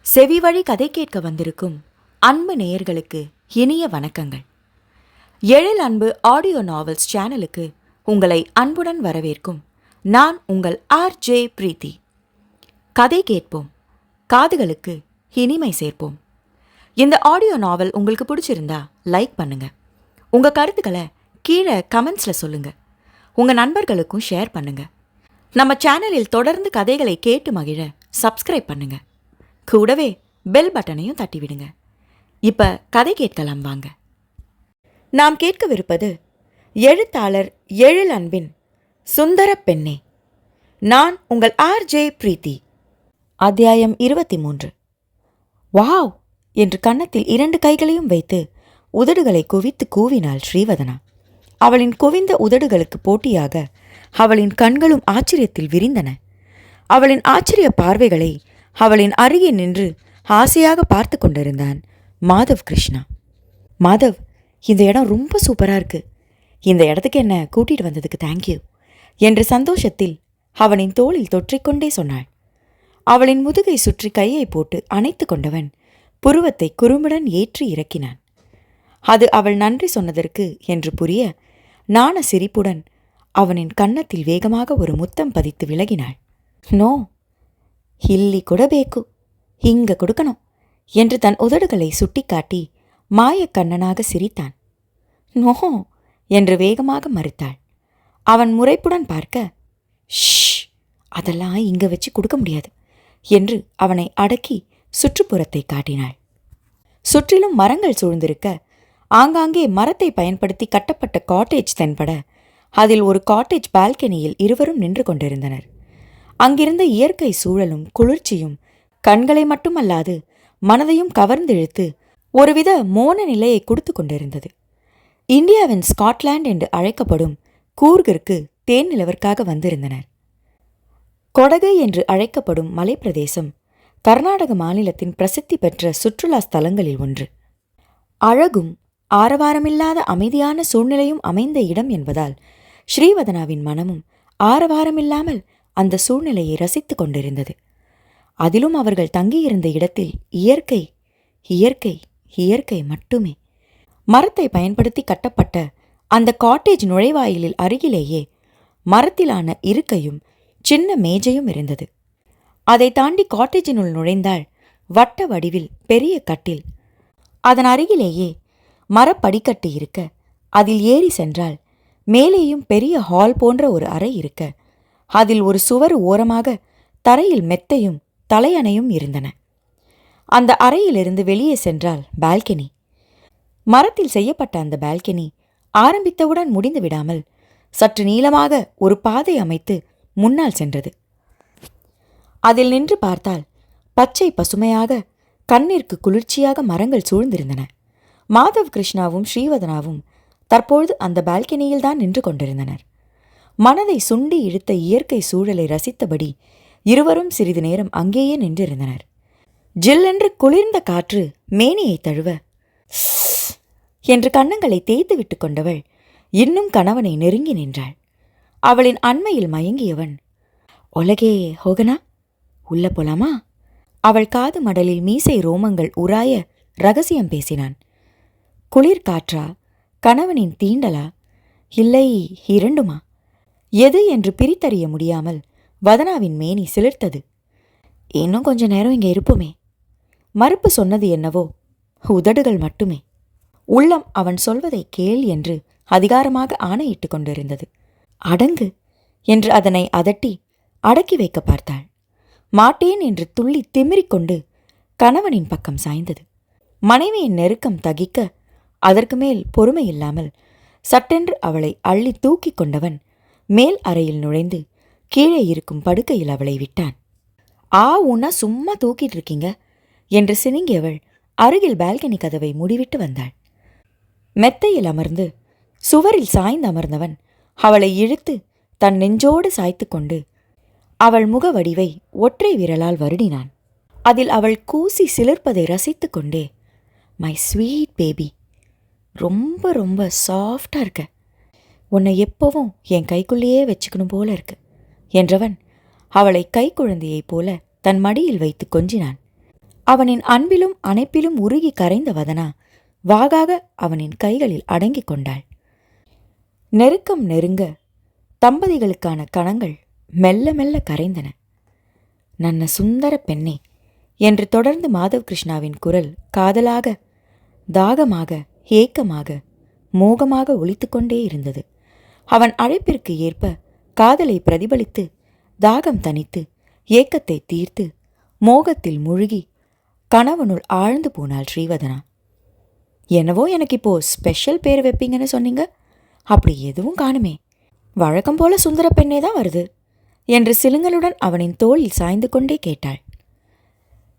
செவிவழி கதை கேட்க வந்திருக்கும் அன்பு நேயர்களுக்கு இனிய வணக்கங்கள். எழில் அன்பு ஆடியோ நாவல்ஸ் சேனலுக்கு உங்களை அன்புடன் வரவேற்கும் நான் உங்கள் RJ பிரீத்தி. கதை கேட்போம், காதுகளுக்கு இனிமை சேர்ப்போம். இந்த ஆடியோ நாவல் உங்களுக்கு பிடிச்சிருந்தா லைக் பண்ணுங்க. உங்க கருத்துக்களை கீழே கமெண்ட்ஸில் சொல்லுங்க. உங்க நண்பர்களுக்கும் ஷேர் பண்ணுங்க. நம்ம சேனலில் தொடர்ந்து கதைகளை கேட்டு மகிழ சப்ஸ்கிரைப் பண்ணுங்க. கூடவே பெல் பட்டனையும் தட்டிவிடுங்க. இப்ப கதை கேட்கலாம் வாங்க. நாம் கேட்கவிருப்பது எழுத்தாளர் எழில் அன்பின் சுந்தர பெண்ணே. நான் உங்கள் RJ பிரீத்தி. அத்தியாயம் 23. வாவ் என்று கன்னத்தில் 2 கைகளையும் வைத்து உதடுகளை குவித்து கூவினாள் ஸ்ரீவதனா. அவளின் குவிந்த உதடுகளுக்கு போட்டியாக அவளின் கண்களும் ஆச்சரியத்தில் விரிந்தன. அவளின் ஆச்சரிய பார்வைகளை அவளின் அருகே நின்று ஆசையாக பார்த்து கொண்டிருந்தான் மாதவ் கிருஷ்ணா. மாதவ், இந்த இடம் ரொம்ப சூப்பராக இருக்கு. இந்த இடத்துக்கு என்ன கூட்டிகிட்டு வந்ததுக்கு தேங்க்யூ என்று சந்தோஷத்தில் அவனின் தோளில் தொற்றிக்கொண்டே சொன்னாள். அவளின் முதுகை சுற்றி கையை போட்டு அணைத்து கொண்டவன் புருவத்தை குறும்புடன் ஏற்றி இறக்கினான். அது அவள் நன்றி சொன்னதற்கு என்று புரிய நாண சிரிப்புடன் அவனின் கன்னத்தில் வேகமாக ஒரு முத்தம் பதித்து விலகினாள். நோ, ಇಲ್ಲಿ ಕೂಡ ಬೇಕು, ಹಿಂಗ கொடுக்கணும் என்று தன் உதடுகளை சுட்டிக்காட்டி மாயக்கண்ணனாக சிரித்தான். நோ என்று வேகமாக மறுத்தாள். அவன் முறைப்புடன் பார்க்க, ஷ், அதெல்லாம் இங்க வச்சு கொடுக்க முடியாது என்று அவனை அடக்கி சுற்றுப்புறத்தை காட்டினாள். சுற்றிலும் மரங்கள் சூழ்ந்திருக்க ஆங்காங்கே மரத்தை பயன்படுத்தி கட்டப்பட்ட காட்டேஜ் தென்பட அதில் ஒரு காட்டேஜ் பால்கனியில் இருவரும் நின்று கொண்டிருந்தனர். அங்கிருந்த இயற்கை சூழலும் குளிர்ச்சியும் கண்களை மட்டுமல்லாது மனதையும் கவர்ந்திழுத்து ஒருவித மோன நிலையை கொடுத்து கொண்டிருந்தது. இந்தியாவின் ஸ்காட்லாந்து என்று அழைக்கப்படும் கூர்கிற்கு தேன் நிலவற்காக வந்திருந்தனர். கொடகு என்று அழைக்கப்படும் மலைப்பிரதேசம் கர்நாடக மாநிலத்தின் பிரசித்தி பெற்ற சுற்றுலா ஸ்தலங்களில் ஒன்று. அழகும் ஆரவாரமில்லாத அமைதியான சூழ்நிலையும் அமைந்த இடம் என்பதால் ஸ்ரீவதனாவின் மனமும் ஆரவாரமில்லாமல் அந்த சூழ்நிலையை ரசித்து கொண்டிருந்தது. அதிலும் அவர்கள் தங்கியிருந்த இடத்தில் இயற்கை இயற்கை இயற்கை மட்டுமே. மரத்தை பயன்படுத்தி கட்டப்பட்ட அந்த காட்டேஜ் நுழைவாயிலில் அருகிலேயே மரத்திலான இருக்கையும் சின்ன மேஜையும் இருந்தது. அதை தாண்டி காட்டேஜினுள் நுழைந்தால் வட்ட வடிவில் பெரிய கட்டில், அதன் அருகிலேயே மரப்படிக்கட்டு இருக்க அதில் ஏறி சென்றால் மேலேயும் பெரிய ஹால் போன்ற ஒரு அறை இருக்க அதில் ஒரு சுவர் ஓரமாக தரையில் மெத்தையும் தலையணையும் இருந்தன. அந்த அறையிலிருந்து வெளியே சென்றால் பால்கனி. மரத்தில் செய்யப்பட்ட அந்த பால்கனி ஆரம்பித்தவுடன் முடிந்து விடாமல் சற்று நீளமாக ஒரு பாதை அமைத்து முன்னால் சென்றது. அதில் நின்று பார்த்தால் பச்சை பசுமையாக கண்ணிற்கு குளிர்ச்சியாக மரங்கள் சூழ்ந்திருந்தன. மாதவ் கிருஷ்ணாவும் ஸ்ரீவதனாவும் தற்பொழுது அந்த பால்கனியில்தான் நின்று கொண்டிருந்தனர். மனதை சுண்டி இழுத்த இயற்கை சூழலை ரசித்தபடி இருவரும் சிறிது நேரம் அங்கேயே நின்றிருந்தனர். ஜில்லென்று குளிர்ந்த காற்று மேனியை தழுவ என்று கன்னங்களை தேய்த்து விட்டு கொண்டவள் இன்னும் கணவனை நெருங்கி நின்றாள். அவளின் அண்மையில் மயங்கியவன், ஒலகே ஹோகனா, உள்ள போலாமா? அவள் காது மடலில் மீசை ரோமங்கள் உராய ரகசியம் பேசினான். குளிர் காற்றா, கணவனின் தீண்டலா, இல்லை இரண்டுமா? எது என்று பிரித்தறிய முடியாமல் வதனாவின் மேனி சிலிர்த்தது. இன்னும் கொஞ்ச நேரம் இங்கே இருப்போமே. மறுப்பு சொன்னது என்னவோ உதடுகள் மட்டுமே. உள்ளம் அவன் சொல்வதை கேள் என்று அதிகாரமாக ஆணையிட்டு கொண்டிருந்தது. அடங்கு என்று அதனை அதட்டி அடக்கி வைக்க பார்த்தாள். மாட்டேன் என்று துள்ளி திமிரிக்கொண்டு கணவனின் பக்கம் சாய்ந்தது. மனைவியின் நெருக்கம் தகிக்க அதற்கு மேல் பொறுமையில்லாமல் சட்டென்று அவளை அள்ளி தூக்கி கொண்டவன் மேல் அறையில் நுழைந்து கீழே இருக்கும் படுக்கையில் அவளை விட்டான். உன்னா சும்மா தூக்கிட்டு இருக்கீங்க என்று சினுங்கியவள் அருகில் பால்கனி கதவை மூடிவிட்டு வந்தாள். மெத்தையில் அமர்ந்து சுவரில் சாய்ந்து அமர்ந்தவன் அவளை இழுத்து தன் நெஞ்சோடு சாய்த்து கொண்டு அவள் முக வடிவை ஒற்றை விரலால் வருடினான். அதில் அவள் கூசி சிலிர்ப்பதை ரசித்து கொண்டே, மை ஸ்வீட் பேபி, ரொம்ப ரொம்ப சாஃப்டா இருக்க, உன்னை எப்பவும் என் கைக்குள்ளேயே வச்சுக்கணும் போல இருக்கு என்றவன் அவளை கைக்குழந்தையைப் போல தன் மடியில் வைத்து கொஞ்சினான். அவனின் அன்பிலும் அணைப்பிலும் உருகி கரைந்த வதனா வாகாக அவனின் கைகளில் அடங்கிக் கொண்டாள். நெருக்கம் நெருங்க தம்பதிகளுக்கான கணங்கள் மெல்ல மெல்ல கரைந்தன. நன்ன சுந்தர பெண்ணே என்று தொடர்ந்து மாதவ் கிருஷ்ணாவின் குரல் காதலாக, தாகமாக, ஏக்கமாக, மோகமாக ஒலித்துக்கொண்டே இருந்தது. அவன் அழைப்பிற்கு ஏற்ப காதலை பிரதிபலித்து, தாகம் தணித்து, ஏக்கத்தை தீர்த்து, மோகத்தில் மூழ்கி கணவனுள் ஆழ்ந்து போனாள் ஸ்ரீவதனா. என்னவோ எனக்கு இப்போ ஸ்பெஷல் பேர் வைப்பீங்கன்னு சொன்னீங்க, அப்படி எதுவும் காணுமே, வழக்கம் போல சுந்தர பெண்ணே தான் வருது என்று சிலுங்களுடன் அவனின் தோளில் சாய்ந்து கொண்டே கேட்டாள்.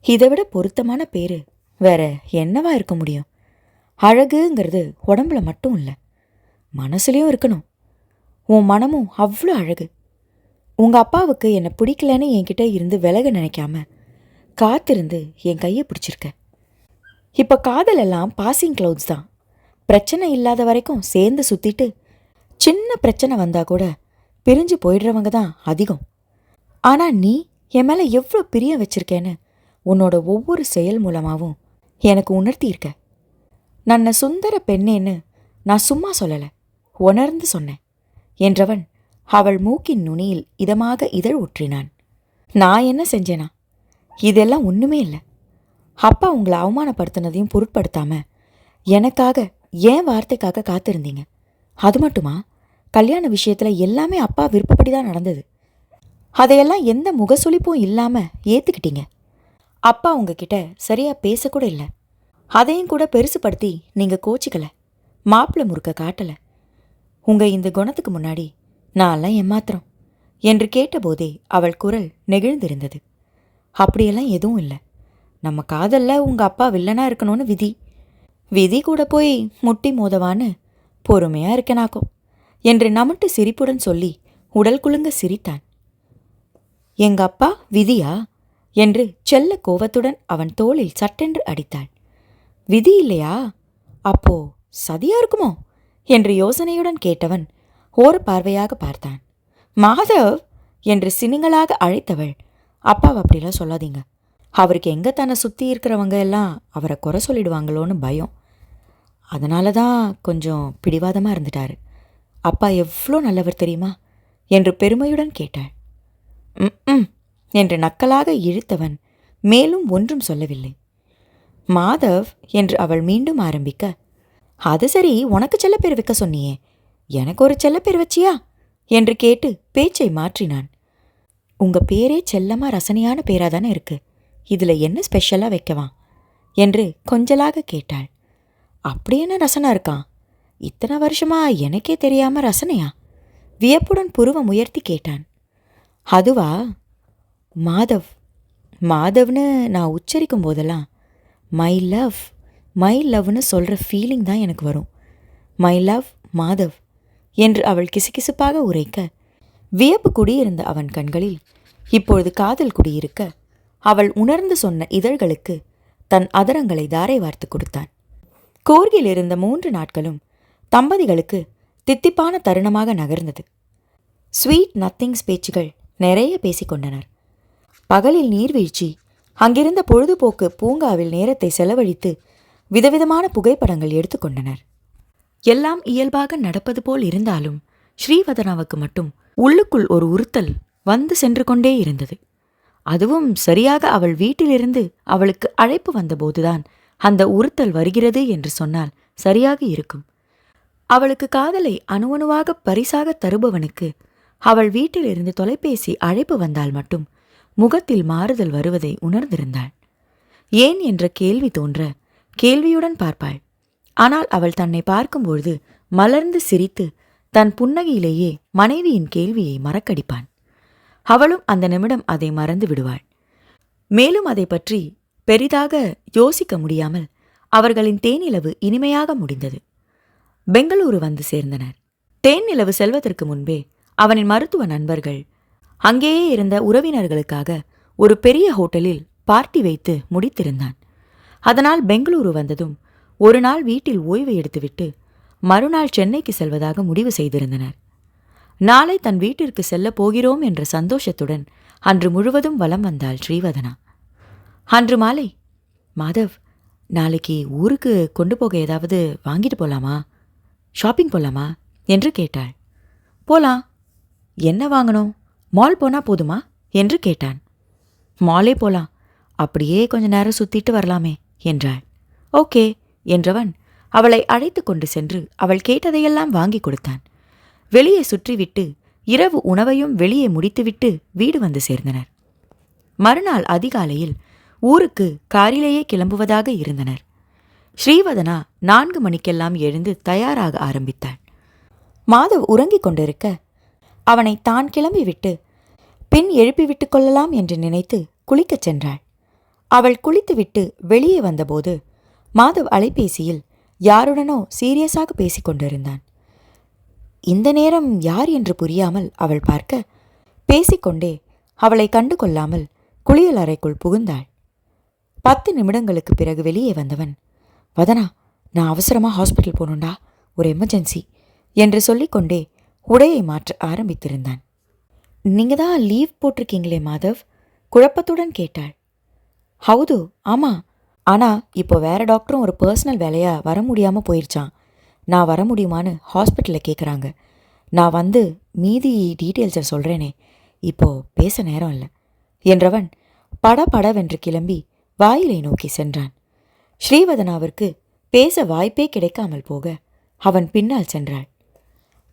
இதைவிட பொருத்தமான பேரு வேற என்னவா இருக்க முடியும்? அழகுங்கிறது உடம்புல மட்டும் இல்லை, மனசுலையும் இருக்கணும். உன் மனமும் அவ்வளோ அழகு. உங்கள் அப்பாவுக்கு என்னை பிடிக்கலன்னு என்கிட்ட இருந்து விலக நினைக்காம காத்திருந்து என் கையை பிடிச்சிருக்க. இப்போ காதல் எல்லாம் பாசிங் க்ளவுட்ஸ் தான். பிரச்சனை இல்லாத வரைக்கும் சேர்ந்து சுற்றிட்டு சின்ன பிரச்சனை வந்தால் கூட பிரிஞ்சு போயிடுறவங்க தான் அதிகம். ஆனால் நீ என் மேலே எவ்வளோ பிரியம் வச்சிருக்கேன்னு உன்னோட ஒவ்வொரு செயல் மூலமாகவும் எனக்கு உணர்த்தியிருக்க. நன்ன சுந்தர பெண்ணேன்னு நான் சும்மா சொல்லலை, உணர்ந்து சொன்னேன் என்றவன் அவள் மூக்கின் நுனியில் இதமாக இதழ் ஊற்றினான். நான் என்ன செஞ்சேனா? இதெல்லாம் ஒன்றுமே இல்லை. அப்பா உங்களை அவமானப்படுத்தினதையும் பொருட்படுத்தாம எனக்காக ஏன் வார்த்தைக்காக காத்திருந்தீங்க. அது மட்டுமா, கல்யாண விஷயத்தில் எல்லாமே அப்பா விருப்பப்படி தான் நடந்தது. அதையெல்லாம் எந்த முகசுளிப்பும் இல்லாமல் ஏற்றுக்கிட்டீங்க. அப்பா உங்ககிட்ட சரியாக பேசக்கூட இல்லை. அதையும் கூட பெருசுப்படுத்தி நீங்கள் கோச்சிக்கலை, மாப்பிள்ளை முறுக்க காட்டலை. உங்கள் இந்த குணத்துக்கு முன்னாடி நான்லாம் ஏமாத்திரம் என்று கேட்டபோதே அவள் குரல் நெகிழ்ந்திருந்தது. அப்படியெல்லாம் எதுவும் இல்லை. நம்ம காதலில் உங்கள் அப்பா வில்லனா இருக்கணும்னு விதி. விதி கூட போய் முட்டி மோதவான்னு பொறுமையாக இருக்கனாக்கும் என்று நமட்டு சிரிப்புடன் சொல்லி உடல் குலுங்க சிரித்தான். எங்க அப்பா விதியா என்று செல்ல கோவத்துடன் அவன் தோளில் சட்டென்று அடித்தாள். விதி இல்லையா? அப்போ சதியா இருக்குமோ என்று யோசனையுடன் கேட்டவன் ஓர பார்வையாக பார்த்தான். மாதவ் என்று சினுங்களாக அழைத்தவள், அப்பாவை அப்படிலாம் சொல்லாதீங்க. அவருக்கு எங்கே தன்னை சுற்றி இருக்கிறவங்க எல்லாம் அவரை குறை சொல்லிடுவாங்களோன்னு பயம். அதனால தான் கொஞ்சம் பிடிவாதமாக இருந்துட்டாரு. அப்பா எவ்வளோ நல்லவர் தெரியுமா என்று பெருமையுடன் கேட்டாள். ம் என்று நக்கலாக இழுத்தவன் மேலும் ஒன்றும் சொல்லவில்லை. மாதவ் என்று அவள் மீண்டும் ஆரம்பிக்க, அது சரி, உனக்கு செல்லப்பேர் வைக்க சொன்னியே, எனக்கு ஒரு செல்லப்பேர் வச்சியா என்று கேட்டு பேச்சை மாற்றினான். உங்க பேரே செல்லமா ரசனையான பேரா தானே இருக்கு, இதுல என்ன ஸ்பெஷலா வைக்கவா என்று கொஞ்சலாக கேட்டாள். அப்படி என்ன ரசனா இருக்கான்? இத்தனை வருஷமா எனக்கே தெரியாம ரசனையா? வியப்புடன் புருவம் உயர்த்தி கேட்டான். அதுவா, மாதவ். மாதவ்னு நான் உச்சரிக்கும் போதெல்லாம் மை லவ் மை லவ்னு சொல்கிற ஃபீலிங் தான் எனக்கு வரும். மை லவ் மாதவ் என்று அவள் கிசுகிசுப்பாக உரைக்க, வியப்பு குடியிருந்த அவன் கண்களில் இப்பொழுது காதல் குடியிருக்க, அவள் உணர்ந்து சொன்ன இதழ்களுக்கு தன் அதரங்களை தாரை வார்த்து கொடுத்தான். கோர்கில் இருந்த 3 நாட்களும் தம்பதிகளுக்கு தித்திப்பான தருணமாக நகர்ந்தது. ஸ்வீட் நத்திங்ஸ் பேச்சுகள் நிறைய பேசிக்கொண்டனர். பகலில் நீர்வீழ்ச்சி, அங்கிருந்த பொழுதுபோக்கு பூங்காவில் நேரத்தை செலவழித்து விதவிதமான புகைப்படங்கள் எடுத்துக்கொண்டனர். எல்லாம் இயல்பாக நடப்பது போல் இருந்தாலும் ஸ்ரீவதனாவுக்கு மட்டும் உள்ளுக்குள் ஒரு உறுத்தல் வந்து சென்று கொண்டே இருந்தது. அதுவும் சரியாக அவள் வீட்டிலிருந்து அவளுக்கு அழைப்பு வந்தபோதுதான் அந்த உறுத்தல் வருகிறது என்று சொன்னால் சரியாக இருக்கும். அவளுக்கு காதலை அணுவணுவாக பரிசாக தருபவனுக்கு அவள் வீட்டிலிருந்து தொலைபேசி அழைப்பு வந்தால் மட்டும் முகத்தில் மாறுதல் வருவதை உணர்ந்திருந்தாள். ஏன் என்ற கேள்வி தோன்ற கேள்வியுடன் பார்ப்பாள். ஆனால் அவள் தன்னை பார்க்கும்பொழுது மலர்ந்து சிரித்து தன் புன்னகையிலேயே மனைவியின் கேள்வியை மறக்கடிப்பான். அவளும் அந்த நிமிடம் அதை மறந்து விடுவாள். மேலும் அதை பற்றி பெரிதாக யோசிக்க முடியாமல் அவர்களின் தேனிலவு இனிமையாக முடிந்தது. பெங்களூரு வந்து சேர்ந்தனர். தேனிலவு செல்வதற்கு முன்பே அவனின் மருத்துவ நண்பர்கள் அங்கேயே இருந்த உறவினர்களுக்காக ஒரு பெரிய ஹோட்டலில் பார்ட்டி வைத்து முடித்திருந்தான். அதனால் பெங்களூரு வந்ததும் ஒரு நாள் வீட்டில் ஓய்வு எடுத்துவிட்டு மறுநாள் சென்னைக்கு செல்வதாக முடிவு செய்திருந்தனர். நாளை தன் வீட்டிற்கு செல்லப் போகிறோம் என்ற சந்தோஷத்துடன் அன்று முழுவதும் வலம் வந்தாள் ஸ்ரீவதனா. அன்று மாலை மாதவ், நாளைக்கு ஊருக்கு கொண்டு போக ஏதாவது வாங்கிட்டு போலாமா? ஷாப்பிங் போலாமா என்று கேட்டாள். போலாம். என்ன வாங்கணும்? மால் போனா போதுமா என்று கேட்டான். மாலே போலாம். அப்படியே கொஞ்ச நேரம் சுத்திட்டு வரலாமே என்றாள். ஓகே என்றவன் அவளை அழைத்து கொண்டு சென்று அவள் கேட்டதையெல்லாம் வாங்கி கொடுத்தான். வெளியே சுற்றிவிட்டு இரவு உணவையும் வெளியே முடித்துவிட்டு வீடு வந்து சேர்ந்தனர். மறுநாள் அதிகாலையில் ஊருக்கு காரிலேயே கிளம்புவதாக இருந்தனர். ஸ்ரீவதனா 4 மணிக்கெல்லாம் எழுந்து தயாராக ஆரம்பித்தாள். மாதவ் உறங்கிக் கொண்டிருக்க அவனை தான் கிளம்பிவிட்டு பின் எழுப்பிவிட்டு கொள்ளலாம் என்று நினைத்து குளிக்கச் சென்றாள். அவள் குளித்துவிட்டு வெளியே வந்தபோது மாதவ் அலைபேசியில் யாருடனோ சீரியஸாக பேசிக் கொண்டிருந்தான். இந்த நேரம் யார் என்று புரியாமல் அவள் பார்க்க, பேசிக்கொண்டே அவளை கண்டு கொள்ளாமல் குளியல் அறைக்குள் புகுந்தாள். 10 நிமிடங்களுக்கு பிறகு வெளியே வந்தவன், வதனா, நான் அவசரமாக ஹாஸ்பிட்டல் போகணுண்டா, ஒரு எமர்ஜென்சி என்று சொல்லிக்கொண்டே உடையை மாற்ற ஆரம்பித்திருந்தான். நீங்க தான் லீவ் போட்டிருக்கீங்களே மாதவ்? குழப்பத்துடன் கேட்டாள். ஹவுது, ஆமா. ஆனா இப்போ வேற டாக்டரும் ஒரு பர்சனல் வேலையா வர முடியாம போயிருச்சான். நான் வர முடியுமான்னு ஹாஸ்பிட்டலில் கேட்குறாங்க. நான் வந்து மீதி டீட்டெயில்ஸை சொல்கிறேனே, இப்போ பேச நேரம் இல்லை என்றவன் படபடவென்று கிளம்பி வாயிலை நோக்கி சென்றான். ஸ்ரீவதனாவிற்கு பேச வாய்ப்பே கிடைக்காமல் போக அவன் பின்னால் சென்றாள்.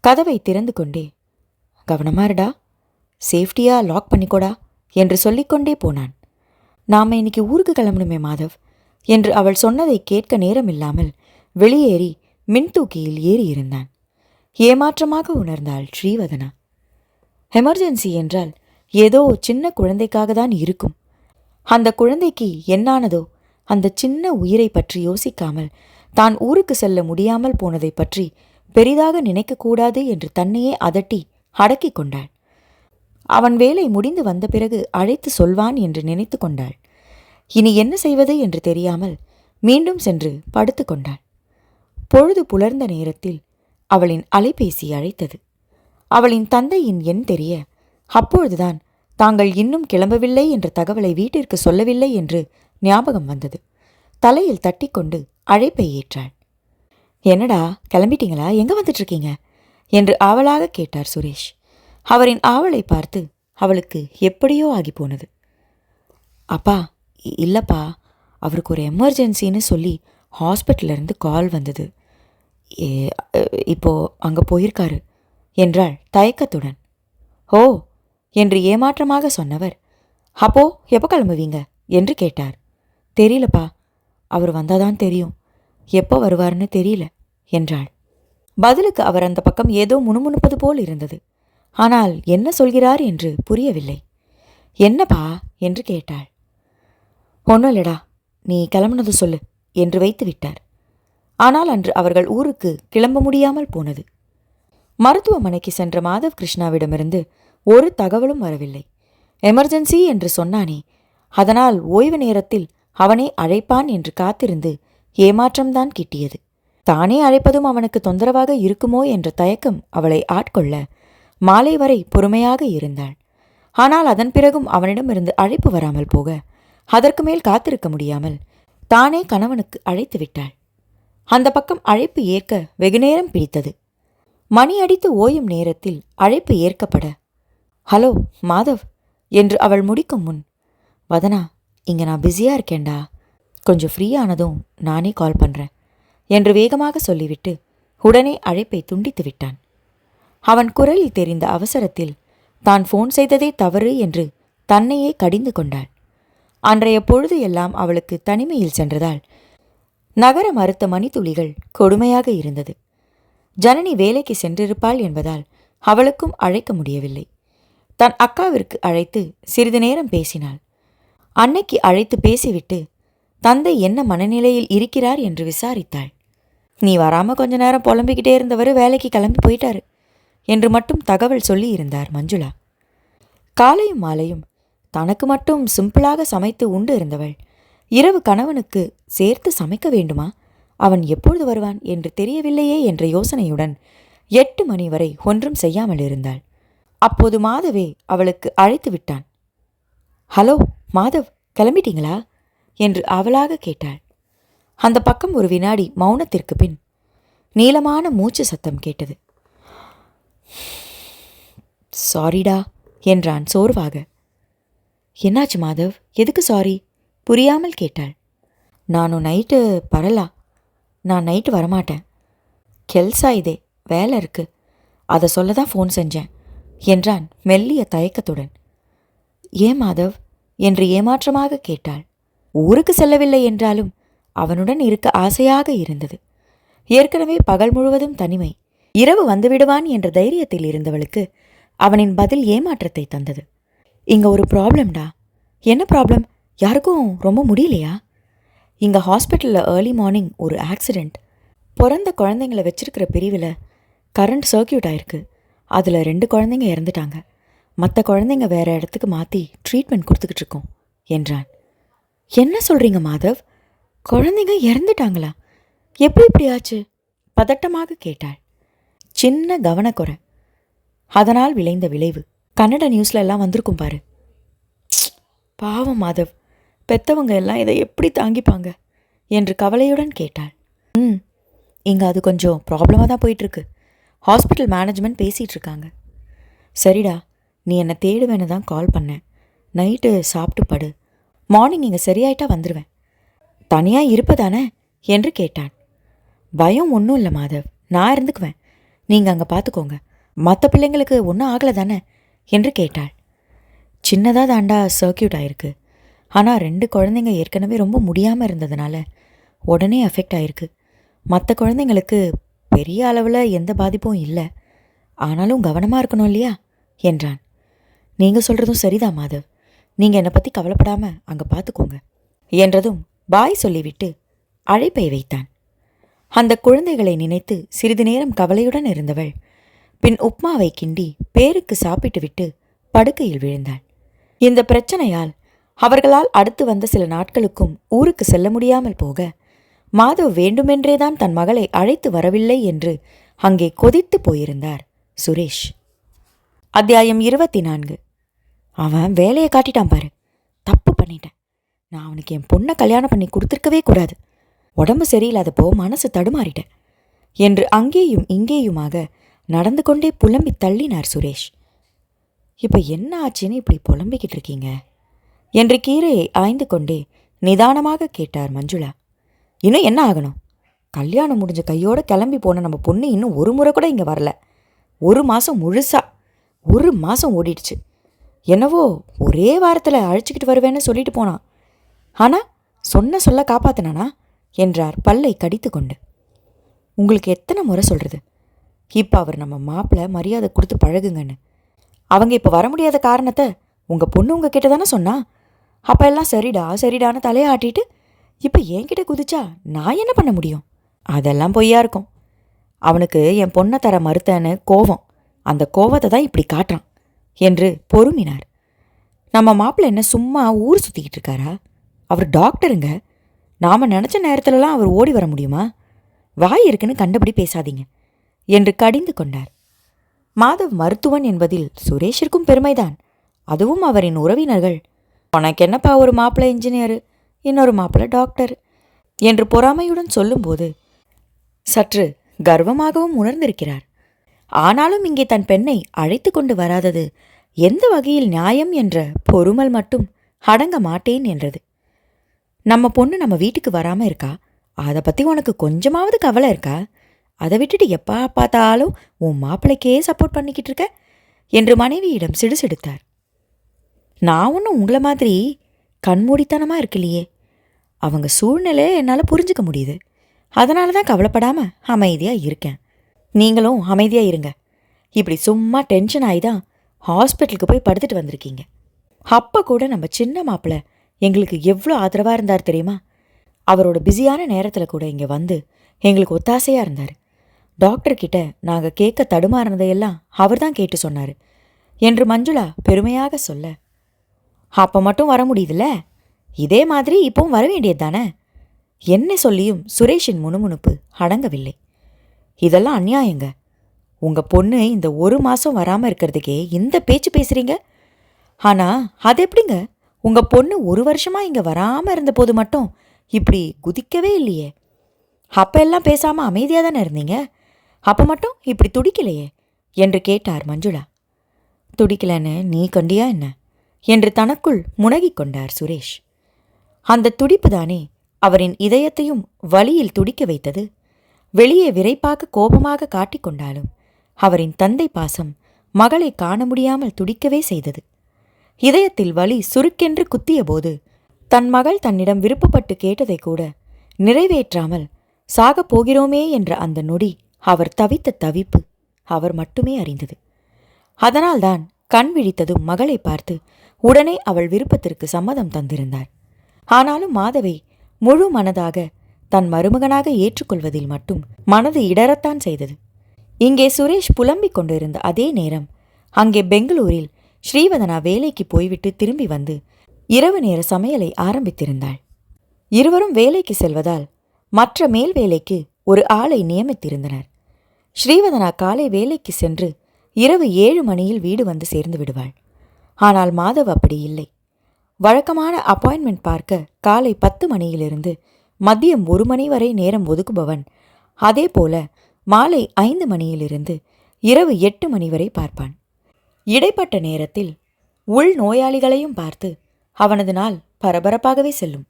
கதவை திறந்து கொண்டே, கவனமா இருடா, சேஃப்டியா லாக் பண்ணிக்கோடா என்று சொல்லிக்கொண்டே போனான். நாம இன்னைக்கு ஊருக்கு கிளம்பணுமே மாதவ் என்று அவள் சொன்னதை கேட்க நேரமில்லாமல் வெளியேறி மின்தூக்கியில் ஏறியிருந்தான். ஏமாற்றமாக உணர்ந்தாள் ஸ்ரீவதனா. எமர்ஜென்சி என்றால் ஏதோ சின்ன குழந்தைக்காக தான் இருக்கும். அந்த குழந்தைக்கு என்னானதோ அந்த சின்ன உயிரை பற்றி யோசிக்காமல் தான் ஊருக்கு செல்ல முடியாமல் போனதை பற்றி பெரிதாக நினைக்கக்கூடாது என்று தன்னையே அதட்டி அடக்கி கொண்டாள். அவன் வேலை முடிந்து வந்த பிறகு அழைத்து சொல்வான் என்று நினைத்து கொண்டாள். இனி என்ன செய்வது என்று தெரியாமல் மீண்டும் சென்று படுத்து கொண்டாள். பொழுது புலர்ந்த நேரத்தில் அவளின் அலைபேசி அழைத்தது. அவளின் தந்தையின் எண் தெரிய அப்பொழுதுதான் தாங்கள் இன்னும் கிளம்பவில்லை என்ற தகவலை வீட்டிற்கு சொல்லவில்லை என்று ஞாபகம் வந்தது. தலையில் தட்டிக்கொண்டு அழைப்பை ஏற்றாள். என்னடா, கிளம்பிட்டீங்களா? எங்க வந்துட்டுருக்கீங்க என்று ஆவலாக கேட்டார் சுரேஷ். அவரின் ஆவலை பார்த்து அவளுக்கு எப்படியோ ஆகி போனது. அப்பா, இல்லப்பா, அவருக்கு ஒரு எமர்ஜென்சின்னு சொல்லி ஹாஸ்பிட்டல்லேருந்து கால் வந்தது. இப்போ அங்கே போயிருக்காரு என்றாள் தயக்கத்துடன். ஓ என்று ஏமாற்றமாக சொன்னவர், அப்போ எப்போ கிளம்புவீங்க என்று கேட்டார். தெரியலப்பா, அவர் வந்தாதான் தெரியும், எப்போ வருவார்னு தெரியல என்றாள். பதிலுக்கு அவர் அந்த பக்கம் ஏதோ முணுமுணுப்பது போல் இருந்தது. ஆனால் என்ன சொல்கிறார் என்று புரியவில்லை. என்னப்பா என்று கேட்டாள். ஒன்றும் இல்லடா, நீ கிளம்புனது சொல்லு என்று வைத்து விட்டார். ஆனால் அன்று அவர்கள் ஊருக்கு கிளம்ப முடியாமல் போனது. மருத்துவமனைக்கு சென்ற மாதவ் கிருஷ்ணாவிடமிருந்து ஒரு தகவலும் வரவில்லை. எமர்ஜென்சி என்று சொன்னானே, அதனால் ஓய்வு நேரத்தில் அவனே அழைப்பான் என்று காத்திருந்து ஏமாற்றம்தான் கிட்டியது. தானே அழைப்பதும் அவனுக்கு தொந்தரவாக இருக்குமோ என்ற தயக்கம் அவளை ஆட்கொள்ள மாலை வரை பொறுமையாக இருந்தாள். ஆனால் அதன் பிறகும் அவனிடமிருந்து அழைப்பு வராமல் போக அதற்கு மேல் காத்திருக்க முடியாமல் தானே கணவனுக்கு அழைத்து விட்டாள். அந்த பக்கம் அழைப்பு ஏற்க வெகுநேரம் பிடித்தது. மணி அடித்து ஓயும் நேரத்தில் அழைப்பு ஏற்கப்பட, ஹலோ மாதவ் என்று அவள் முடிக்கும் முன், வதனா, இங்கே நான் பிஸியாக இருக்கேன்டா, கொஞ்சம் ஃப்ரீயானதும் நானே கால் பண்ணுறேன் என்று வேகமாக சொல்லிவிட்டு உடனே அழைப்பை துண்டித்து விட்டான். அவன் குரலில் தெரிந்த அவசரத்தில் தான் ஃபோன் செய்ததே தவறு என்று தன்னையே கடிந்து கொண்டாள். அன்றைய பொழுது எல்லாம் அவளுக்கு தனிமையில் சென்றதால் நகர மறுத்த மணித்துளிகள் கொடுமையாக இருந்தது. ஜனனி வேலைக்கு சென்றிருப்பாள் என்பதால் அவளுக்கும் அழைக்க முடியவில்லை. தன் அக்காவிற்கு அழைத்து சிறிது நேரம் பேசினாள். அன்னைக்கு அழைத்து பேசிவிட்டு தந்தை என்ன மனநிலையில் இருக்கிறார் என்று விசாரித்தாள். நீ வராம கொஞ்ச நேரம் புலம்பிக்கிட்டே இருந்தவர் வேலைக்கு கிளம்பி போயிட்டாரு என்று மட்டும் தகவல் சொல்லி இருந்தார் மஞ்சுளா. காலையும் மாலையும் தனக்கு மட்டும் சிம்பிளாக சமைத்து உண்டு இருந்தவள் இரவு கணவனுக்கு சேர்த்து சமைக்க வேண்டுமா? அவன் எப்பொழுது வருவான் என்று தெரியவில்லையே என்ற யோசனையுடன் 8 மணி வரை ஒன்றும் செய்யாமல் இருந்தாள். அப்போது மாதவே அவளுக்கு அழைத்து விட்டான். ஹலோ மாதவ், கிளம்பிட்டீங்களா? என்று அவளாக கேட்டாள். அந்த பக்கம் ஒரு வினாடி மௌனத்திற்கு பின் நீளமான மூச்சு சத்தம் கேட்டது. சாரிடா என்றான் சோர்வாக. என்னாச்சு மாதவ், எதுக்கு சாரி? புரியாமல் கேட்டாள். நானும் நைட்டு பரலா, நான் நைட்டு வரமாட்டேன். கெல்சா இதே வேலை இருக்கு, அதை சொல்ல தான் ஃபோன் செஞ்சேன் என்றான் மெல்லிய தயக்கத்துடன். ஏன் மாதவ் என்று ஏமாற்றமாக கேட்டாள். ஊருக்கு செல்லவில்லை என்றாலும் அவனுடன் இருக்க ஆசையாக இருந்தது. ஏற்கனவே பகல் முழுவதும் தனிமை, இரவு வந்துவிடுவான் என்ற தைரியத்தில் இருந்தவளுக்கு அவனின் பதில் ஏமாற்றத்தை தந்தது. இங்க ஒரு ப்ராப்ளம்டா. என்ன ப்ராப்ளம்? யாருக்கும் ரொம்ப முடியலையா? இங்கே ஹாஸ்பிட்டலில் ஏர்லி மார்னிங் ஒரு ஆக்சிடெண்ட். பிறந்த குழந்தைங்கள வச்சிருக்கிற பிரிவில் கரண்ட் சர்க்கியூட் ஆயிருக்கு. அதில் 2 குழந்தைங்க இறந்துட்டாங்க. மற்ற குழந்தைங்க வேறு இடத்துக்கு மாற்றி ட்ரீட்மெண்ட் கொடுத்துக்கிட்டு இருக்கோம் என்றான். என்ன சொல்கிறீங்க மாதவ்? குழந்தைங்க இறந்துட்டாங்களா? எப்படி இப்படி ஆச்சு? பதட்டமாக கேட்டாள். சின்ன கவனக்குறை, அதனால் விளைந்த விளைவு. கன்னட நியூஸ்ல எல்லாம் வந்திருக்கும் பாரு. பாவம் மாதவ், பெத்தவங்க எல்லாம் இதை எப்படி தாங்கிப்பாங்க என்று கவலையுடன் கேட்டாள். இங்கே அது கொஞ்சம் ப்ராப்ளமாக தான் போயிட்டுருக்கு. ஹாஸ்பிட்டல் மேனேஜ்மெண்ட் பேசிகிட்டு இருக்காங்க. சரிடா, நீ என்னை தேடுவேன்னு தான் கால் பண்ணேன். நைட்டு சாப்பிட்டு படு, மார்னிங் இங்கே சரியாயிட்டா வந்துடுவேன். தனியாக இருப்பதானே என்று கேட்டான். பயம் ஒன்றும் இல்லை மாதவ், நான் இருந்துக்குவேன். நீங்கள் அங்கே பார்த்துக்கோங்க. மற்ற பிள்ளைங்களுக்கு ஒன்றும் ஆகலை தானே என்று கேட்டாள். சின்னதாக தாண்டா சர்க்கியூட் ஆயிருக்கு. ஆனால் 2 குழந்தைங்க ஏற்கனவே ரொம்ப முடியாமல் இருந்ததுனால உடனே அஃபெக்ட் ஆயிருக்கு. மற்ற குழந்தைங்களுக்கு பெரிய அளவில் எந்த பாதிப்பும் இல்லை. ஆனாலும் கவனமாக இருக்கணும் இல்லையா என்றான். நீங்கள் சொல்கிறதும் சரிதான் மாதவ், நீங்கள் என்னை பற்றி கவலைப்படாமல் அங்கே பார்த்துக்கோங்க என்றதும் பாய் சொல்லிவிட்டு அழைப்பை வைத்தான். அந்த குழந்தைகளை நினைத்து சிறிது நேரம் கவலையுடன் இருந்தவள் பின் உப்மாவை கிண்டி பேருக்கு சாப்பிட்டு விட்டு படுக்கையில் விழுந்தாள். இந்த பிரச்சனையால் அவர்களால் அடுத்து வந்த சில நாட்களுக்கும் ஊருக்கு செல்ல முடியாமல் போக மாதவ் வேண்டுமென்றேதான் தன் மகளை அழைத்து வரவில்லை என்று அங்கே கொதித்து போயிருந்தார் சுரேஷ். அத்தியாயம் 24. அவன் வேலையை காட்டிட்டான் பாரு. தப்பு பண்ணிட்டேன். நான் அவனுக்கு என் பொண்ணை கல்யாணம் பண்ணி கொடுத்துருக்கவே கூடாது. உடம்பு சரியில்லாதப்போ மனசு தடுமாறிட்டேன் என்று அங்கேயும் இங்கேயுமாக நடந்து கொண்டே புலம்பி தள்ளினார் சுரேஷ். இப்போ என்ன ஆச்சுன்னு இப்படி புலம்பிக்கிட்டு இருக்கீங்க என்று கீரையை ஆய்ந்து கொண்டே நிதானமாக கேட்டார் மஞ்சுளா. இன்னும் என்ன ஆகணும்? கல்யாணம் முடிஞ்ச கையோடு கிளம்பி போன நம்ம பொண்ணு இன்னும் ஒரு முறை கூட இங்கே வரல. 1 மாதம் முழுசா 1 மாதம் ஓடிடுச்சு. என்னவோ ஒரே வாரத்தில் அழைச்சிக்கிட்டு வருவேன்னு சொல்லிட்டு போனான். ஆனால் சொல்ல காப்பாத்தினானா என்றார் பல்லை கடித்து கொண்டு. உங்களுக்கு எத்தனை முறை சொல்கிறது? இப்போ அவர் நம்ம மாப்பிள்ளை, மரியாதை கொடுத்து பழகுங்கன்னு. அவங்க இப்போ வர முடியாத காரணத்தை உங்கள் பொண்ணு உங்ககிட்ட தானே சொன்னா. அப்போ எல்லாம் சரிடான்னு தலையாட்டிட்டு இப்போ என்கிட்ட குதிச்சா நான் என்ன பண்ண முடியும்? அதெல்லாம் பொய்யா இருக்கும். அவனுக்கு என் பொண்ணை தர மறுத்தேன்னு கோவம். அந்த கோவத்தை தான் இப்படி காட்டுறான் என்று பொறுமினார். நம்ம மாப்பிள்ளை என்ன சும்மா ஊர் சுற்றிக்கிட்டு இருக்காரா? அவர் டாக்டருங்க. நாம் நினச்ச நேரத்துலலாம் அவர் ஓடி வர முடியுமா? வாய் இருக்குன்னு கண்டபடி பேசாதீங்க என்று கடிந்து கொண்டார். மாதவ் மருத்துவன் என்பதில் சுரேஷிற்கும் பெருமைதான். அதுவும் அவரின் உறவினர்கள், உனக்கு என்னப்பா ஒரு மாப்பிள்ளை இன்ஜினியரு, இன்னொரு மாப்பிள்ளை டாக்டர் என்று பொறாமையுடன் சொல்லும்போது சற்று கர்வமாகவும் உணர்ந்திருக்கிறார். ஆனாலும் இங்கே தன் பெண்ணை அழைத்து கொண்டு வராதது எந்த வகையில் நியாயம் என்ற பொறுமல் மட்டும் அடங்க மாட்டேன் என்றது. நம்ம பொண்ணு நம்ம வீட்டுக்கு வராமல் இருக்கா, அதை பற்றி உனக்கு கொஞ்சமாவது கவலை இருக்கா? அதை விட்டுட்டு எப்பா பார்த்தாலும் உன் மாப்பிள்ளைக்கே சப்போர்ட் பண்ணிக்கிட்டு இருக்க என்று மனைவியிடம் சிடுசிடுத்தார். நான் ஒன்றும் உங்களை மாதிரி கண்மூடித்தனமாக இருக்கலையே. அவங்க சூழ்நிலையை என்னால் புரிஞ்சுக்க முடியுது. அதனால தான் கவலைப்படாமல் அமைதியாக இருக்கேன். நீங்களும் அமைதியாக இருங்க. இப்படி சும்மா டென்ஷன் ஆகி தான் ஹாஸ்பிட்டலுக்கு போய் படுத்துட்டு வந்திருக்கீங்க. அப்போ கூட நம்ம சின்ன மாப்பிள்ளை எங்களுக்கு எவ்வளோ ஆதரவாக இருந்தார் தெரியுமா? அவரோட பிஸியான நேரத்தில் கூட இங்கே வந்து எங்களுக்கு ஒத்தாசையாக இருந்தார். டாக்டர்கிட்ட நாங்கள் கேட்க தடுமாறினதையெல்லாம் அவர் தான் கேட்டு சொன்னார் என்று மஞ்சுளா பெருமையாக சொல்ல, அப்போ மட்டும் வர முடியுதுல்ல, இதே மாதிரி இப்போவும் வர வேண்டியது தானே? என்ன சொல்லியும் சுரேஷின் முணுமுணுப்பு அடங்கவில்லை. இதெல்லாம் அநியாயங்க. உங்கள் பொண்ணு இந்த 1 மாதம் வராமல் இருக்கிறதுக்கே இந்த பேச்சு பேசுகிறீங்க. ஆனால் அது எப்படிங்க உங்கள் பொண்ணு 1 வருஷமாக இங்கே வராமல் இருந்தபோது மட்டும் இப்படி குதிக்கவே இல்லையே. அப்போ எல்லாம் பேசாமல் அமைதியாக தானே இருந்தீங்க, அப்போ மட்டும் இப்படி துடிக்கலையே என்று கேட்டார் மஞ்சுளா. துடிக்கலன்னு நீ கண்டியா என்ன என்று தனக்குள் முனகிக் கொண்டார் சுரேஷ். அந்த துடிப்பு தானே அவரின் இதயத்தையும் வலியில் துடிக்க வைத்தது. வெளியே விரைப்பாக கோபமாக காட்டிக்கொண்டாலும் அவரின் தந்தை பாசம் மகளை காண முடியாமல் துடிக்கவே செய்தது. இதயத்தில் வலி சுருக்கென்று குத்தியபோது தன் மகள் தன்னிடம் விருப்பப்பட்டு கேட்டதை கூட நிறைவேற்றாமல் சாகப் போகிறோமே என்ற அந்த நொடி அவர் தவித்த தவிப்பு அவர் மட்டுமே அறிந்தது. அதனால்தான் கண் விழித்ததும் மகளை பார்த்து உடனே அவள் விருப்பத்திற்கு சம்மதம் தந்திருந்தார். ஆனாலும் மாதவை முழு மனதாக தன் மருமகனாக ஏற்றுக்கொள்வதில் மட்டும் மனது இடறத்தான் செய்தது. இங்கே சுரேஷ் புலம்பிக் கொண்டிருந்த அதே நேரம் அங்கே பெங்களூரில் ஸ்ரீவதனா வேலைக்கு போய்விட்டு திரும்பி வந்து இரவு நேர சமையலை ஆரம்பித்திருந்தாள். இருவரும் வேலைக்கு செல்வதால் மற்ற மேல் வேலைக்கு ஒரு ஆளை நியமித்திருந்தனர். ஸ்ரீவதனா காலை வேலைக்கு சென்று இரவு 7 மணியில் வீடு வந்து சேர்ந்து விடுவாள். ஆனால் மாதவ் அப்படி இல்லை. வழக்கமான அப்பாயின்மெண்ட் பார்க்க காலை 10 மணியிலிருந்து மதியம் 1 மணி வரை நேரம் ஒதுக்குபவன் அதேபோல மாலை 5 மணியிலிருந்து இரவு 8 மணி வரை பார்ப்பான். இடைப்பட்ட நேரத்தில் உள் நோயாளிகளையும் பார்த்து அவனது நாள் பரபரப்பாகவே செல்லும்.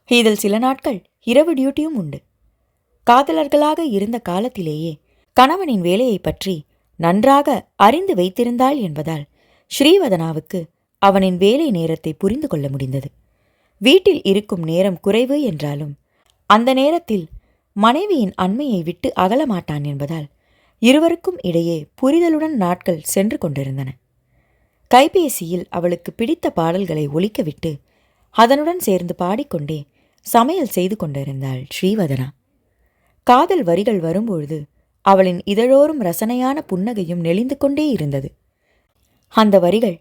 இதில் சில நாட்கள் இரவு டியூட்டியும் உண்டு. காதலர்களாக இருந்த காலத்திலேயே கணவனின் வேலையை பற்றி நன்றாக அறிந்து வைத்திருந்தாள் என்பதால் ஸ்ரீவதனாவுக்கு அவனின் வேலை நேரத்தை புரிந்து கொள்ள முடிந்தது. வீட்டில் இருக்கும் நேரம் குறைவு என்றாலும் அந்த நேரத்தில் மனைவியின் அண்மையை விட்டு அகலமாட்டான் என்பதால் இருவருக்கும் இடையே புரிதலுடன் நாட்கள் சென்று கொண்டிருந்தன. கைபேசியில் அவளுக்கு பிடித்த பாடல்களை ஒலிக்கவிட்டு அதனுடன் சேர்ந்து பாடிக்கொண்டே சமையல் செய்து கொண்டிருந்தாள் ஸ்ரீவதனா. காதல் வரிகள் வரும்பொழுது அவளின் இதழோரும் ரசனையான புன்னகையும் நெளிந்து கொண்டே இருந்தது. அந்த வரிகள்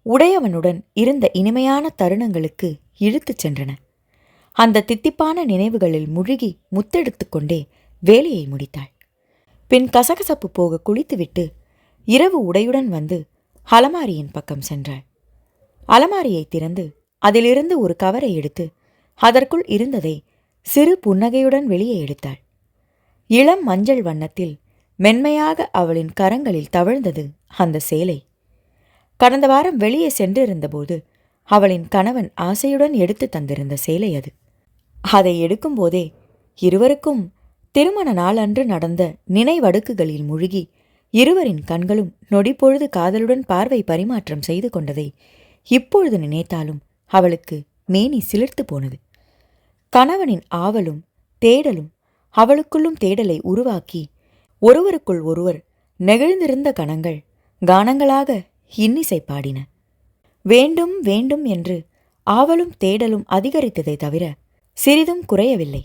உடையவனுடன் இருந்த இனிமையான தருணங்களுக்கு இழுத்துச் சென்றன. அந்த தித்திப்பான நினைவுகளில் முழுகி முத்தெடுத்து கொண்டே வேலையை முடித்தாள். பின் கசகசப்பு போக குளித்துவிட்டு இரவு உடையுடன் வந்து அலமாரியின் பக்கம் சென்றாள். அலமாரியை திறந்து அதிலிருந்து ஒரு கவரை எடுத்து அதற்குள் இருந்ததை சிறு புன்னகையுடன் வெளியே எடுத்தாள். இளம் மஞ்சள் வண்ணத்தில் மென்மையாக அவளின் கரங்களில் தவழ்ந்தது அந்த சேலை. கடந்த வாரம் வெளியே சென்றிருந்தபோது அவளின் கணவன் ஆசையுடன் எடுத்து தந்திருந்த சேலை அது. அதை எடுக்கும்போதே இருவருக்கும் திருமண நாள் அன்று நடந்த நினைவடுக்குகளில் முழுகி இருவரின் கண்களும் நொடிப்பொழுது காதலுடன் பார்வை பரிமாற்றம் செய்து கொண்டதை இப்பொழுது நினைத்தாலும் அவளுக்கு மேனி சிலிர்த்து போனது. கணவனின் ஆவலும் தேடலும் அவளுக்குள்ளும் தேடலை உருவாக்கி ஒருவருக்குள் ஒருவர் நெகிழ்ந்திருந்த கணங்கள் கானங்களாக இன்னிசை பாடின. வேண்டும் வேண்டும் என்று ஆவலும் தேடலும் அதிகரித்ததை தவிர சிறிதும் குறையவில்லை.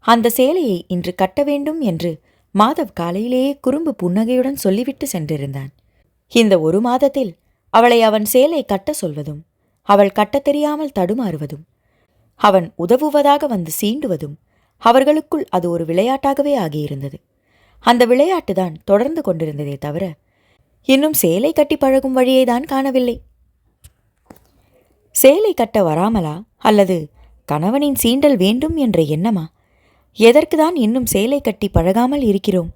அந்த சேலையை இன்று கட்ட வேண்டும் என்று மாதவ் காலையிலேயே குறும்பு புன்னகையுடன் சொல்லிவிட்டு சென்றிருந்தான். இந்த 1 மாதத்தில் அவளை அவன் சேலை கட்ட சொல்வதும் அவள் கட்டத் தெரியாமல் தடுமாறுவதும் அவன் உதவுவதாக வந்து சீண்டுவதும் அவர்களுக்குள் அது ஒரு விளையாட்டாகவே ஆகியிருந்தது. அந்த விளையாட்டுதான் தொடர்ந்து கொண்டிருந்ததே தவிர இன்னும் சேலை கட்டி பழகும் வழியை தான் காணவில்லை. சேலை கட்ட வராமலா அல்லது கணவனின் சீண்டல் வேண்டும் என்ற எண்ணமா? எதற்குதான் இன்னும் சேலை கட்டி பழகாமல் இருக்கிறோம்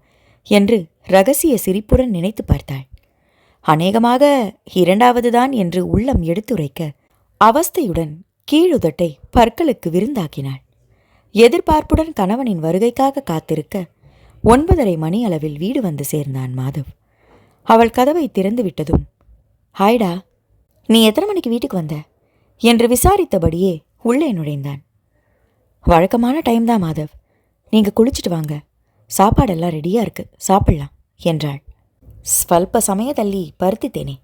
என்று இரகசிய சிரிப்புடன் நினைத்து பார்த்தாள். அநேகமாக 2வது தான் என்று உள்ளம் எடுத்துரைக்க அவஸ்தையுடன் கீழுதட்டை பற்களுக்கு விருந்தாக்கினாள். எதிர்பார்ப்புடன் கணவனின் வருகைக்காக காத்திருக்க 9:30 மணி அளவில் வீடு வந்து சேர்ந்தான் மாதவ். அவள் கதவை திறந்து விட்டதும், ஹாய்டா, நீ எத்தனை மணிக்கு வீட்டுக்கு வந்த என்று விசாரித்தபடியே உள்ளே நுழைந்தான். வழக்கமான டைம் தான் மாதவ், நீங்கள் குளிச்சுட்டு வாங்க, சாப்பாடெல்லாம் ரெடியாக இருக்கு, சாப்பிட்லாம் என்றாள். ஸ்வல்ப சமய தள்ளி பருத்தித்தேனே,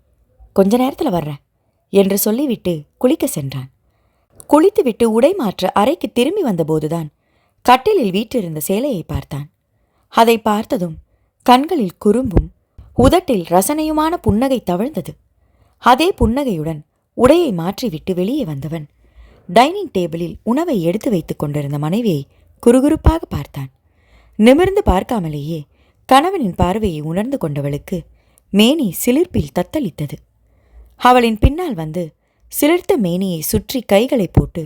கொஞ்ச நேரத்தில் வர்றேன் என்று சொல்லிவிட்டு குளிக்க சென்றான். குளித்துவிட்டு உடை மாற்ற அறைக்கு திரும்பி வந்தபோதுதான் கட்டிலில் வீற்றிருந்த சேலையை பார்த்தான். அதை பார்த்ததும் கண்களில் குறும்பும் உதட்டில் ரசனையுமான புன்னகை தவழ்ந்தது. அதே புன்னகையுடன் உடையை மாற்றிவிட்டு வெளியே வந்தவன் டைனிங் டேபிளில் உணவை எடுத்து வைத்துக் கொண்டிருந்த மனைவியை குறுகுறுப்பாக பார்த்தான். நிமிர்ந்து பார்க்காமலேயே கணவனின் பார்வையை உணர்ந்து கொண்டவளுக்கு மேனி சிலிர்ப்பில் தத்தளித்தது. அவளின் பின்னால் வந்து சிலிர்த்த மேனியை சுற்றி கைகளை போட்டு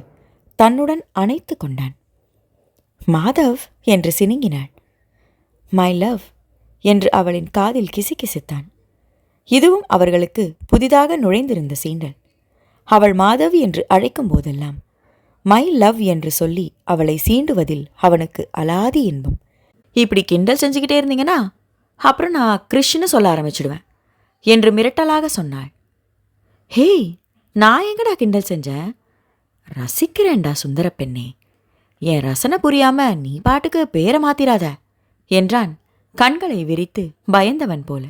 தன்னுடன் அணைத்து கொண்டான். மாதவ் என்று சினுங்கினாள். மை லவ் என்று அவளின் காதில் கிசுகிசுத்தான். இதுவும் அவர்களுக்கு புதிதாக நுழைந்திருந்த சீண்டல். அவள் மாதவி என்று அழைக்கும் போதெல்லாம் மை லவ் என்று சொல்லி அவளை சீண்டுவதில் அவனுக்கு அலாதி இன்பம். இப்படி கிண்டல் செஞ்சுக்கிட்டே இருந்தீங்கன்னா அப்புறம் நான் கிறிஷ்னு சொல்ல ஆரம்பிச்சிடுவேன் என்று மிரட்டலாக சொன்னாள். ஹேய், நான் எங்கடா கிண்டல் செஞ்சேன்? ரசிக்கிறேன்டா சுந்தர பெண்ணே. என் ரசனை புரியாம நீ பாட்டுக்கு பேரை மாத்திராத என்றான் கண்களை விரித்து பயந்தவன் போல.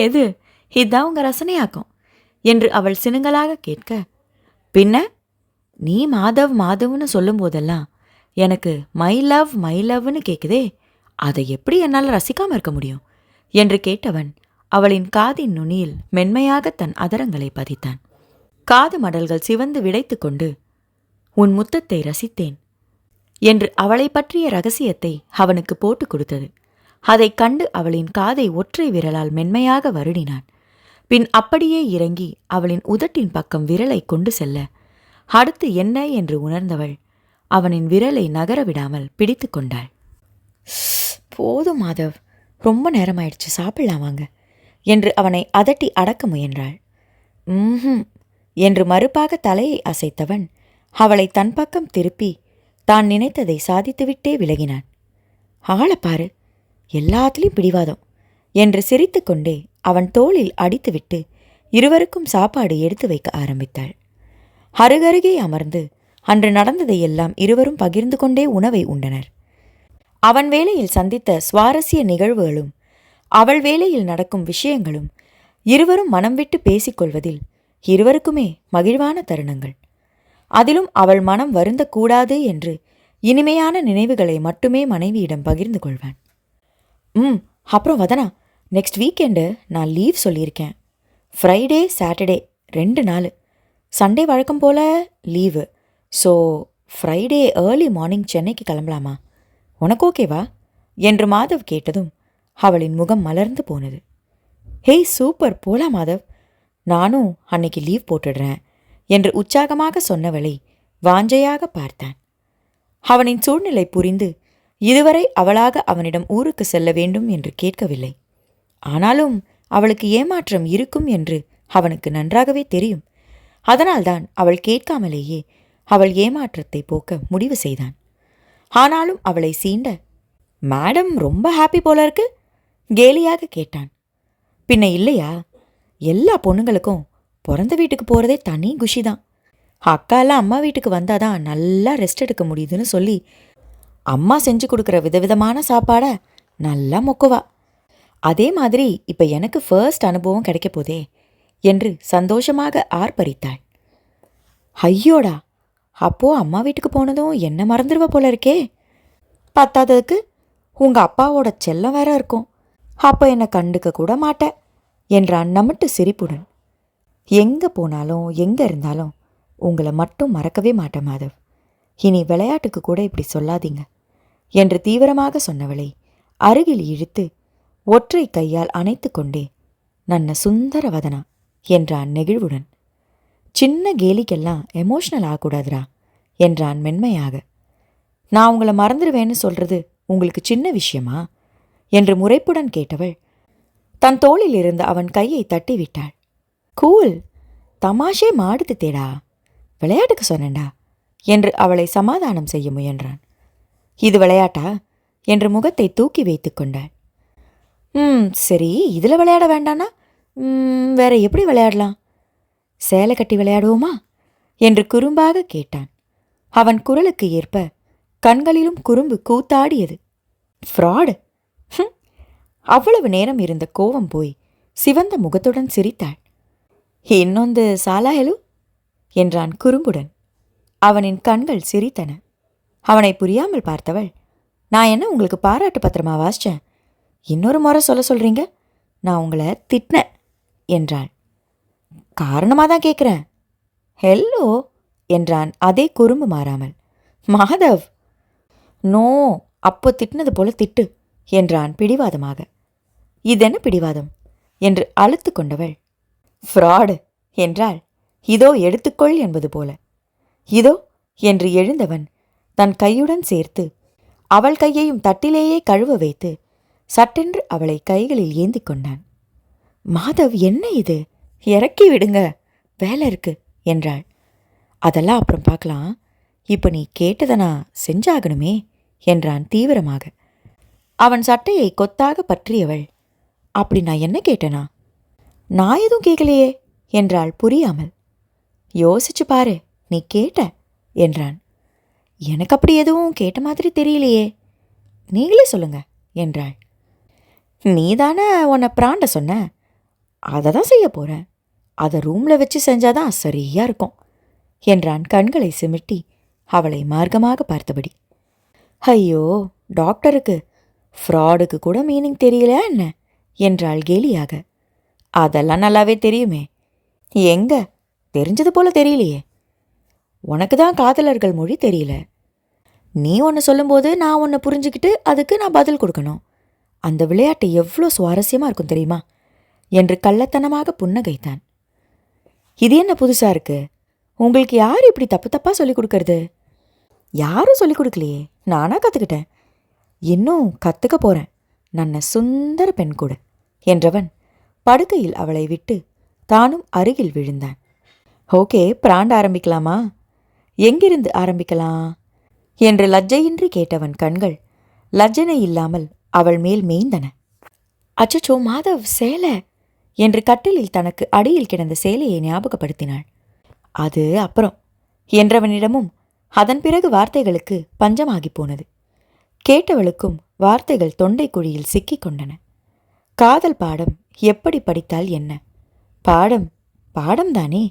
எது, இதான் உங்க ரசனையாக்கும் என்று அவள் சினுங்களாக கேட்க, பின்ன நீ மாதவ் மாதவ்னு சொல்லும் போதெல்லாம் எனக்கு மை லவ்னு கேட்குதே, அதை எப்படி என்னால் ரசிக்காம இருக்க முடியும் என்று கேட்டவன் அவளின் காதின் நுனியில் மென்மையாக தன் அதரங்களை பதித்தான். காது மடல்கள் சிவந்து விடைத்து கொண்டு, உன் முத்தத்தை ரசித்தேன் என்று அவளை பற்றிய ரகசியத்தை அவனுக்கு போட்டு கொடுத்தது. அதைக் கண்டு அவளின் காதை ஒற்றை விரலால் மென்மையாக வருடினான். பின் அப்படியே இறங்கி அவளின் உதட்டின் பக்கம் விரலை கொண்டு செல்ல, அடுத்து என்ன என்று உணர்ந்தவள் அவனின் விரலை நகர விடாமல் பிடித்து கொண்டாள். போதும் மாதவ், ரொம்ப நேரமாயிடுச்சு, சாப்பிடலாம் வாங்க என்று அவனை அதட்டி அடக்க முயன்றாள். என்று மறுப்பாக தலையை அசைத்தவன் அவளை தன் பக்கம் திருப்பி தான் நினைத்ததை சாதித்துவிட்டே விலகினான். ஆளப்பாரு, எல்லாத்திலையும் பிடிவாதம் என்று சிரித்து கொண்டே அவன் தோளில் அடித்துவிட்டு இருவருக்கும் சாப்பாடு எடுத்து வைக்க ஆரம்பித்தாள். அருகருகே அமர்ந்து அன்று நடந்ததையெல்லாம் இருவரும் பகிர்ந்து கொண்டே உணவை உண்டனர். அவன் வேளையில் சந்தித்த சுவாரஸ்ய நிகழ்வுகளும் அவள் வேளையில் நடக்கும் விஷயங்களும் இருவரும் மனம் விட்டு பேசிக்கொள்வதில் இருவருக்குமே மகிழ்வான தருணங்கள். அதிலும் அவள் மனம் வருந்தக்கூடாது என்று இனிமையான நினைவுகளை மட்டுமே மனைவியிடம் பகிர்ந்து கொள்வான். அப்புறம் வதனா, நெக்ஸ்ட் வீக்கெண்டு நான் லீவ் சொல்லியிருக்கேன். ஃப்ரைடே சாட்டர்டே 2 நாள், சண்டே வழக்கம் போல் leave. So Friday early morning சென்னைக்கு கிளம்பலாமா? உனக்கு ஓகேவா என்று மாதவ் கேட்டதும் அவளின் முகம் மலர்ந்து போனது. ஹேய் சூப்பர், போலாம் மாதவ், நானும் அன்னைக்கு லீவ் போட்டுடுறேன் என்று உற்சாகமாக சொன்னவளை வாஞ்சையாக பார்த்தான். அவனின் சூழ்நிலை புரிந்து இதுவரை அவளாக அவனிடம் ஊருக்கு செல்ல வேண்டும் என்று கேட்கவில்லை. ஆனாலும் அவளுக்கு ஏமாற்றம் இருக்கும் என்று அவனுக்கு நன்றாகவே தெரியும். அதனால்தான் அவள் கேட்காமலேயே அவள் ஏமாற்றத்தை போக்க முடிவு செய்தான். ஆனாலும் அவளை சீண்ட, மேடம் ரொம்ப ஹாப்பி போல இருக்கு கேலியாக கேட்டான். பின்ன இல்லையா, எல்லா பொண்ணுங்களுக்கும் பிறந்த வீட்டுக்கு போகிறதே தனி குஷிதான். அக்காலாம் அம்மா வீட்டுக்கு வந்தாதான் நல்லா ரெஸ்ட் எடுக்க முடியுதுன்னு சொல்லி அம்மா செஞ்சு கொடுக்குற விதவிதமான சாப்பாடை நல்லா மொக்குவா. அதே மாதிரி இப்போ எனக்கு ஃபர்ஸ்ட் அனுபவம் கிடைக்க போதே என்று சந்தோஷமாக ஆர்ப்பரித்தாள். ஐயோடா, அப்போ அம்மா வீட்டுக்கு போனதும் என்ன மறந்துடுவ போல இருக்கே. பத்தாததுக்கு உங்கள் அப்பாவோட செல்லம் வேற இருக்கும், அப்போ என்னை கண்டுக்க கூட மாட்டேன் என்றான் நம்மட்டு சிரிப்புடன். எங்கே போனாலும் எங்கே இருந்தாலும் உங்களை மட்டும் மறக்கவே மாட்டேன் மாதவ், இனி விளையாட்டுக்கு கூட இப்படி சொல்லாதீங்க என்று தீவிரமாக சொன்னவளை அருகில் இழுத்து ஒற்றை கையால் அணைத்து கொண்டே, நன்ன சுந்தர வதனா என்றான் நெகிழ்வுடன். சின்ன கேலிக்கெல்லாம் எமோஷனல் ஆகக்கூடாதுரா என்றான் மென்மையாக. நான் உங்களை மறந்துடுவேன்னு சொல்றது உங்களுக்கு சின்ன விஷயமா என்று முறைப்புடன் கேட்டவள் தன் தோளில் இருந்து அவன் கையை தட்டிவிட்டாள். கூல், தமாஷே மாடுத்து தேடா, விளையாட்டுக்கு சொன்னேன்டா என்று அவளை சமாதானம் செய்ய முயன்றான். இது விளையாட்டா என்று முகத்தை தூக்கி வைத்து கொண்டாள். சரி, இதில் விளையாட வேண்டானா வேற எப்படி விளையாடலாம்? சேலை கட்டி விளையாடுவோமா என்று குறும்பாக கேட்டான். அவன் குரலுக்கு ஏற்ப கண்களிலும் குறும்பு கூத்தாடியது. ஃப்ராடு! அவ்வளவு நேரம் இருந்த கோபம் போய் சிவந்த முகத்துடன் சிரித்தாள். இன்னொந்து சாலாஹெலு என்றான் குறும்புடன். அவனின் கண்கள் சிரித்தன. அவனை புரியாமல் பார்த்தவள், நான் என்ன உங்களுக்கு பாராட்டு பத்திரமா வாசிச்சேன், இன்னொரு முறை சொல்கிறீங்க, நான் உங்களை திட்டினேன் என்றாள். காரணமாக தான் கேட்குறேன். ஹெல்லோ என்றான் அதே குறும்பு மாறாமல். மாதவ், நோ, அப்போ திட்டினது போல திட்டு என்றான் பிடிவாதமாக. இதென்ன பிடிவாதம் என்று அழுத்து கொண்டவள் ஃப்ராடு என்றாள் இதோ எடுத்துக்கொள் என்பது போல. இதோ என்று எழுந்தவன் தன் கையுடன் சேர்த்து அவள் கையையும் தட்டிலேயே கழுவ வைத்து சட்டென்று அவளை கைகளில் ஏந்தி கொண்டான். மாதவ், என்ன இது? இறக்கி விடுங்க, வேலை இருக்கு என்றாள். அதெல்லாம் அப்புறம் பார்க்கலாம், இப்போ நீ கேட்டதை நான் செஞ்சாகணுமே என்றான் தீவிரமாக. அவன் சட்டையை கொத்தாக பற்றியவள், அப்படி நான் என்ன கேட்டனா? நான் எதுவும் கேட்கலையே என்றாள் புரியாமல். யோசிச்சு பாரு, நீ கேட்ட என்றான். எனக்கு அப்படி எதுவும் கேட்ட மாதிரி தெரியலையே, நீங்களே சொல்லுங்க என்றாள். நீதானே உன்னை பிராண்ட சொன்ன, அதை தான் செய்ய போகிறேன். அதை ரூமில் வச்சு செஞ்சாதான் சரியா இருக்கும் என்றான் கண்களை சிமிட்டி அவளை மார்க்கமாக பார்த்தபடி. ஐயோ, டாக்டருக்கு ஃப்ராடுக்கு கூட மீனிங் தெரியலையா என்ன என்றாள் கேலியாக. அதெல்லாம் நல்லாவே தெரியுமே. எங்க தெரிஞ்சது போல தெரியலையே. உனக்கு தான் காதலர்கள் மொழி தெரியல. நீ ஒன்று சொல்லும்போது நான் ஒன்று புரிஞ்சுக்கிட்டு அதுக்கு நான் பதில் கொடுக்கணும். அந்த விளையாட்டு எவ்வளோ சுவாரஸ்யமாக இருக்கும் தெரியுமா என்று கள்ளத்தனமாக புன்னகைத்தான். இது என்ன புதுசாக இருக்கு? உங்களுக்கு யார் இப்படி தப்பு தப்பாக சொல்லிக் கொடுக்கறது? யாரும் சொல்லிக் கொடுக்கலையே, நானாக கற்றுக்கிட்டேன். இன்னும் கற்றுக்க போகிறேன், நன்ன சுந்தர பெண் கூட என்றவன் படுக்கையில் அவளை விட்டு தானும் அருகில் விழுந்தான். ஓகே, பிராண்ட ஆரம்பிக்கலாமா? எங்கிருந்து ஆரம்பிக்கலாம் என்று லஜ்ஜையின்றி கேட்டவன் கண்கள் லஜ்ஜனை இல்லாமல் அவள் மேல் மேய்ந்தன. அச்சச்சோ மாதவ், சேலை என்று கட்டிலில் தனக்கு அடியில் கிடந்த சேலையை ஞாபகப்படுத்தினாள். அது அப்புறம் என்றவனிடமும் அதன் பிறகு வார்த்தைகளுக்கு பஞ்சமாகி போனது. கேட்டவளுக்கும் வார்த்தைகள் தொண்டை குழியில் சிக்கிக் கொண்டன. காதல் பாடம் எப்படி படித்தால் என்ன? பாடம் பாடம்தானே.